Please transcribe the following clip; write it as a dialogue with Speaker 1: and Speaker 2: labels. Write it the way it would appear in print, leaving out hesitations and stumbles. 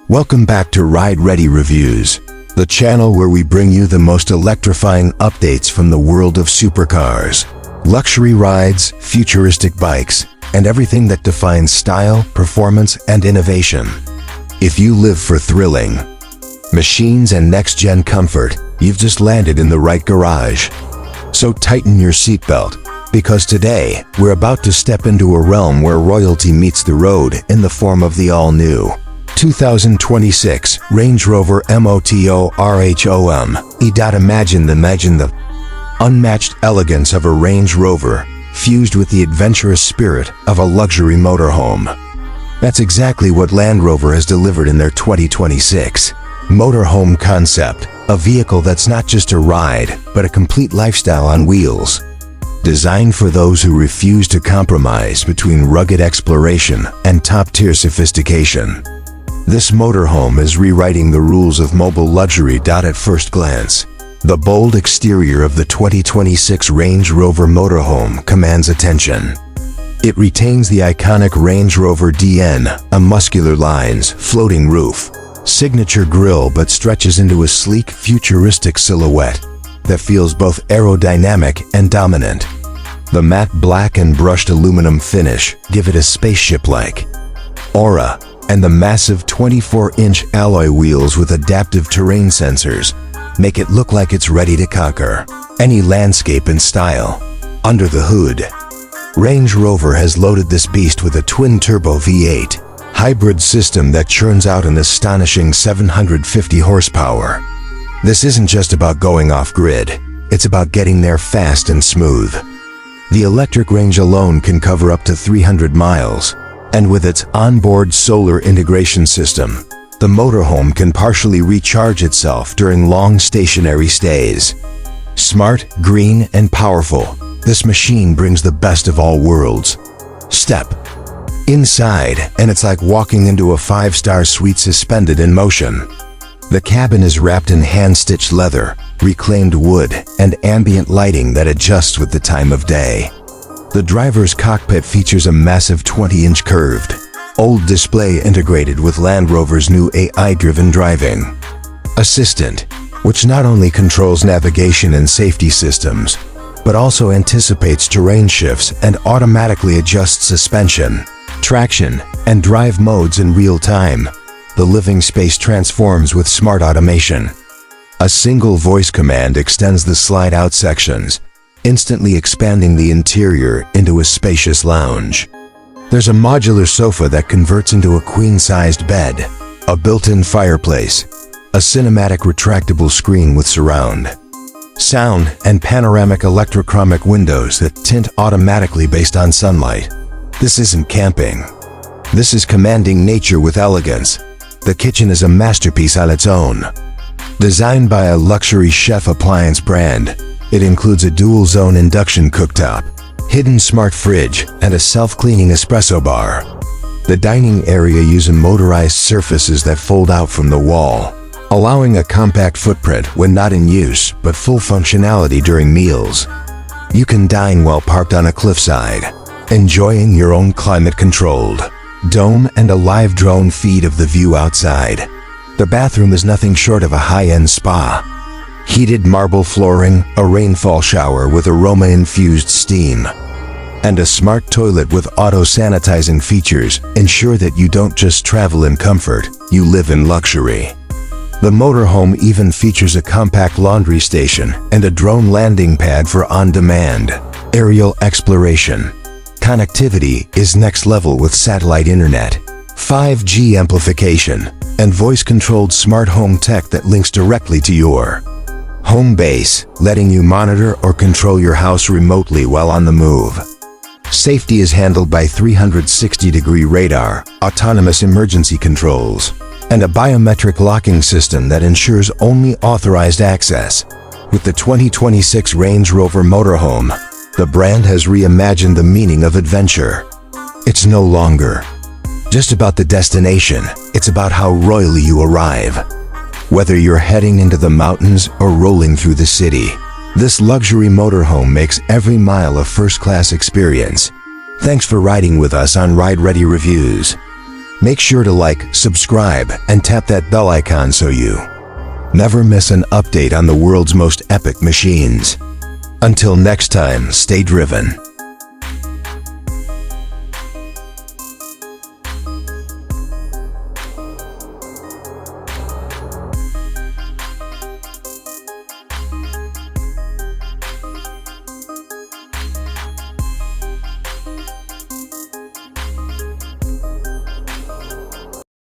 Speaker 1: Welcome back to Ride Ready Reviews, the channel where we bring you the most electrifying updates from the world of supercars, luxury rides, futuristic bikes, and everything that defines style, performance, and innovation. If you live for thrilling machines and next-gen comfort, you've just landed in the right garage. So tighten your seatbelt, because today we're about to step into a realm where royalty meets the road in the form of the all-new 2026 Range Rover Motorhome. Imagine the unmatched elegance of a Range Rover fused with the adventurous spirit of a luxury motorhome. That's exactly what Land Rover has delivered in their 2026 motorhome concept, a vehicle that's not just a ride, but a complete lifestyle on wheels. Designed for those who refuse to compromise between rugged exploration and top-tier sophistication. This motorhome is rewriting the rules of mobile luxury. At first glance, the bold exterior of the 2026 Range Rover Motorhome commands attention. It retains the iconic Range Rover DN, a muscular lines, floating roof, signature grille, but stretches into a sleek, futuristic silhouette that feels both aerodynamic and dominant. The matte black and brushed aluminum finish give it a spaceship-like aura, and the massive 24-inch alloy wheels with adaptive terrain sensors make it look like it's ready to conquer any landscape in style. Under the hood, Range Rover has loaded this beast with a twin-turbo V8 hybrid system that churns out an astonishing 750 horsepower. This isn't just about going off-grid, it's about getting there fast and smooth. The electric range alone can cover up to 300 miles, and with its onboard solar integration system, the motorhome can partially recharge itself during long stationary stays. Smart, green, and powerful, this machine brings the best of all worlds. Step inside, and it's like walking into a five-star suite suspended in motion. The cabin is wrapped in hand-stitched leather, reclaimed wood, and ambient lighting that adjusts with the time of day. The driver's cockpit features a massive 20-inch curved OLED display integrated with Land Rover's new AI-driven driving assistant, which not only controls navigation and safety systems, but also anticipates terrain shifts and automatically adjusts suspension, traction, and drive modes in real time. The living space transforms with smart automation. A single voice command extends the slide-out sections, instantly expanding the interior into a spacious lounge. There's a modular sofa that converts into a queen-sized bed, a built-in fireplace, a cinematic retractable screen with surround sound, and panoramic electrochromic windows that tint automatically based on sunlight. This isn't camping. This is commanding nature with elegance. The kitchen is a masterpiece on its own. Designed by a luxury chef appliance brand, it includes a dual-zone induction cooktop, hidden smart fridge, and a self-cleaning espresso bar. The dining area uses motorized surfaces that fold out from the wall, allowing a compact footprint when not in use, but full functionality during meals. You can dine while parked on a cliffside, enjoying your own climate-controlled dome and a live drone feed of the view outside. The bathroom is nothing short of a high-end spa. Heated marble flooring, a rainfall shower with aroma-infused steam, and a smart toilet with auto-sanitizing features ensure that you don't just travel in comfort, you live in luxury. The motorhome even features a compact laundry station and a drone landing pad for on-demand aerial exploration. Connectivity is next level with satellite internet, 5G amplification, and voice-controlled smart home tech that links directly to your home base, letting you monitor or control your house remotely while on the move. Safety is handled by 360-degree radar, autonomous emergency controls, and a biometric locking system that ensures only authorized access. With the 2026 Range Rover Motorhome, the brand has reimagined the meaning of adventure. It's no longer just about the destination, it's about how royally you arrive. Whether you're heading into the mountains or rolling through the city, this luxury motorhome makes every mile a first-class experience. Thanks for riding with us on Ride Ready Reviews. Make sure to like, subscribe, and tap that bell icon so you never miss an update on the world's most epic machines. Until next time, stay driven.